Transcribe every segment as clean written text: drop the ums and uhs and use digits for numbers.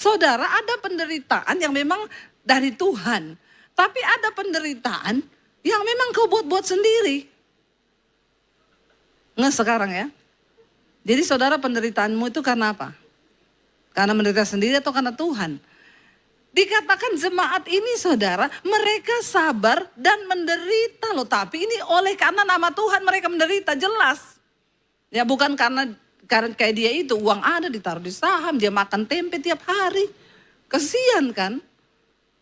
Saudara, ada penderitaan yang memang dari Tuhan. Tapi ada penderitaan yang memang kau buat-buat sendiri. Nggak sekarang ya. Jadi saudara, penderitaanmu itu karena apa? Karena menderita sendiri atau karena Tuhan? Dikatakan jemaat ini saudara, mereka sabar dan menderita loh. Tapi ini oleh karena nama Tuhan mereka menderita, jelas. Ya bukan karena kayak dia itu, uang ada ditaruh di saham, dia makan tempe tiap hari. Kesian kan?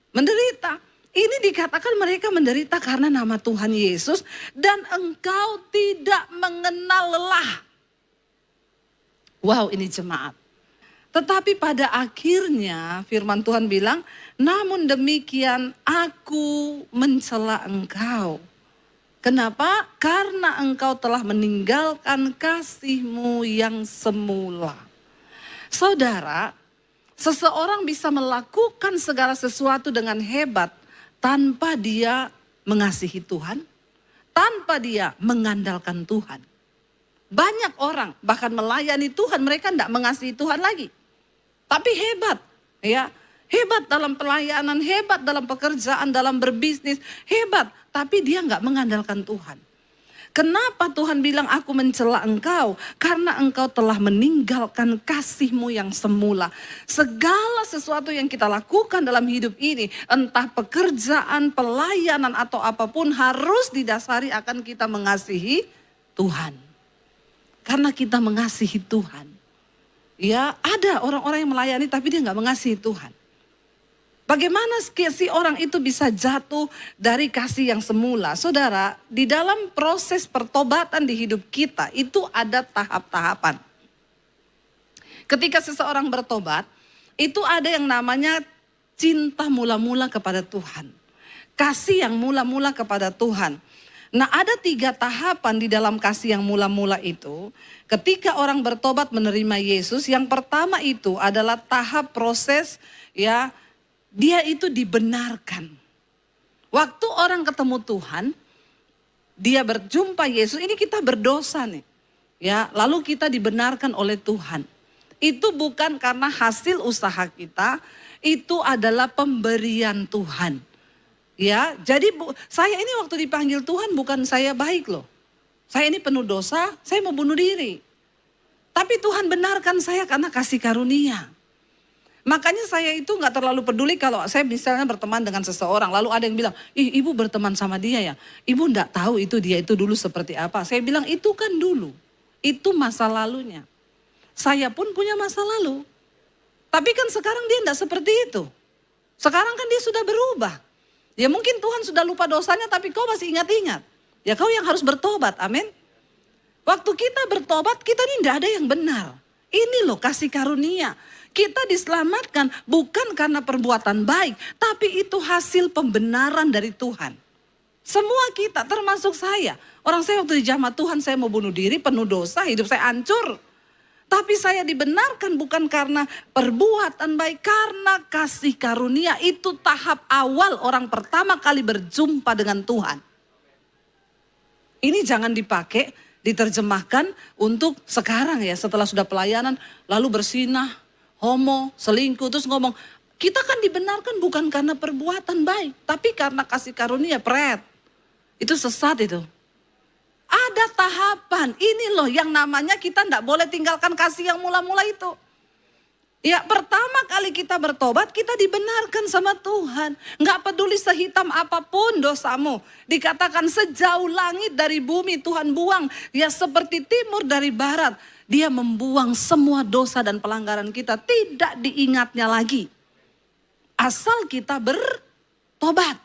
Menderita. Ini dikatakan mereka menderita karena nama Tuhan Yesus dan engkau tidak mengenal lelah. Wow, ini jemaat. Tetapi pada akhirnya firman Tuhan bilang, namun demikian aku mencela engkau. Kenapa? Karena engkau telah meninggalkan kasih-Mu yang semula. Saudara, seseorang bisa melakukan segala sesuatu dengan hebat tanpa dia mengasihi Tuhan, tanpa dia mengandalkan Tuhan. Banyak orang bahkan melayani Tuhan, mereka tidak mengasihi Tuhan lagi. Tapi hebat, ya, hebat dalam pelayanan, hebat dalam pekerjaan, dalam berbisnis, hebat. Tapi dia nggak mengandalkan Tuhan. Kenapa Tuhan bilang aku mencela engkau? Karena engkau telah meninggalkan kasih-Mu yang semula. Segala sesuatu yang kita lakukan dalam hidup ini, entah pekerjaan, pelayanan atau apapun, harus didasari akan kita mengasihi Tuhan. Karena kita mengasihi Tuhan. Ya, ada orang-orang yang melayani tapi dia nggak mengasihi Tuhan. Bagaimana si orang itu bisa jatuh dari kasih yang semula? Saudara, di dalam proses pertobatan di hidup kita itu ada tahap-tahapan. Ketika seseorang bertobat, itu ada yang namanya cinta mula-mula kepada Tuhan. Kasih yang mula-mula kepada Tuhan. Nah, ada 3 tahapan di dalam kasih yang mula-mula itu. Ketika orang bertobat menerima Yesus, yang pertama itu adalah tahap proses ya, dia itu dibenarkan. Waktu orang ketemu Tuhan, dia berjumpa Yesus, ini kita berdosa nih. Ya, lalu kita dibenarkan oleh Tuhan. Itu bukan karena hasil usaha kita, itu adalah pemberian Tuhan. Ya, jadi saya ini waktu dipanggil Tuhan bukan saya baik loh. Saya ini penuh dosa, saya mau bunuh diri. Tapi Tuhan benarkan saya karena kasih karunia. Makanya saya itu gak terlalu peduli kalau saya misalnya berteman dengan seseorang. Lalu ada yang bilang, ih ibu berteman sama dia ya. Ibu gak tahu itu dia itu dulu seperti apa. Saya bilang itu kan dulu. Itu masa lalunya. Saya pun punya masa lalu. Tapi kan sekarang dia gak seperti itu. Sekarang kan dia sudah berubah. Ya mungkin Tuhan sudah lupa dosanya tapi kau masih ingat-ingat. Ya kau yang harus bertobat, amin. Waktu kita bertobat kita ini tidak ada yang benar. Ini loh kasih karunia. Kita diselamatkan bukan karena perbuatan baik. Tapi itu hasil pembenaran dari Tuhan. Semua kita termasuk saya. Orang saya waktu di jamaah Tuhan saya mau bunuh diri, penuh dosa, hidup saya hancur. Tapi saya dibenarkan bukan karena perbuatan baik, karena kasih karunia. Itu tahap awal orang pertama kali berjumpa dengan Tuhan. Ini jangan dipakai, diterjemahkan untuk sekarang ya, setelah sudah pelayanan, lalu bersinah, homo, selingkuh, terus ngomong, kita kan dibenarkan bukan karena perbuatan baik, tapi karena kasih karunia, pret. Itu sesat itu. Ada tahapan, ini loh yang namanya kita tidak boleh tinggalkan kasih yang mula-mula itu. Ya pertama kali kita bertobat kita dibenarkan sama Tuhan. Nggak peduli sehitam apapun dosamu. Dikatakan sejauh langit dari bumi Tuhan buang. Ya seperti timur dari barat. Dia membuang semua dosa dan pelanggaran kita. Tidak diingatnya lagi. Asal kita bertobat.